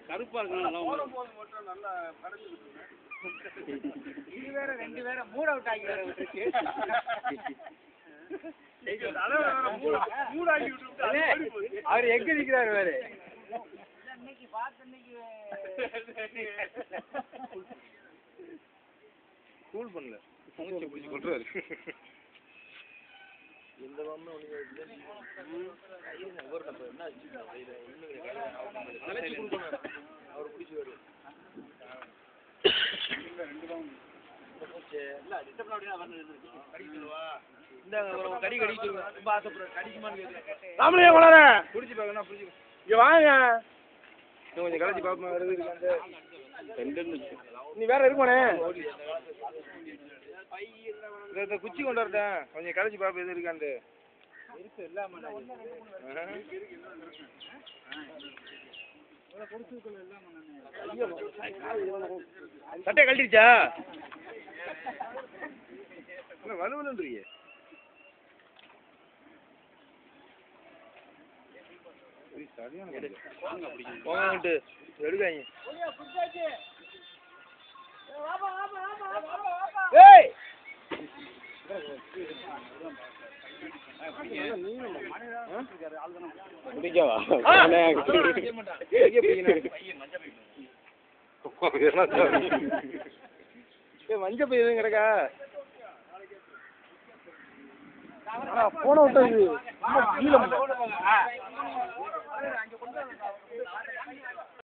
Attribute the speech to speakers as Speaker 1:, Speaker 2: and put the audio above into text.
Speaker 1: கருப்பா இருக்கு
Speaker 2: இது வேற ரெண்டு வேற மூட் அவுட் ஆகி வேற விட்டுருக்கு. அவர் எங்க நிக்கிறாரு வேறு இன்னைக்கு பார்த்து இன்னைக்கு
Speaker 1: கூல் பண்ணல மூச்சு பிடிச்சி கொட்டுறாரு. இந்த அவர் பிடிச்சி வரும் கடி கடி ரொம்ப ஆசைப்படுறேன் கடிக்குமான்னு ராமலையா கொண்டாட பிடிச்சி பார்க்கணும் பிடிச்சி இங்க வாங்க கொஞ்சம் கலைச்சி பார்ப்போம் வருது நீ வேற இருக்குமானே இந்த குச்சி கொண்டு வரட்டேன் கொஞ்சம் கலைச்சி பார்ப்போம் எது இருக்காண்டு இருக்கு இல்லாம சட்டை கழட்டிருச்சா வலுவலுன்றீங்க போங்கட்டு எடுக்காங்க மஞ்சள் பை எதுவும் கிடக்கா போன விட்டது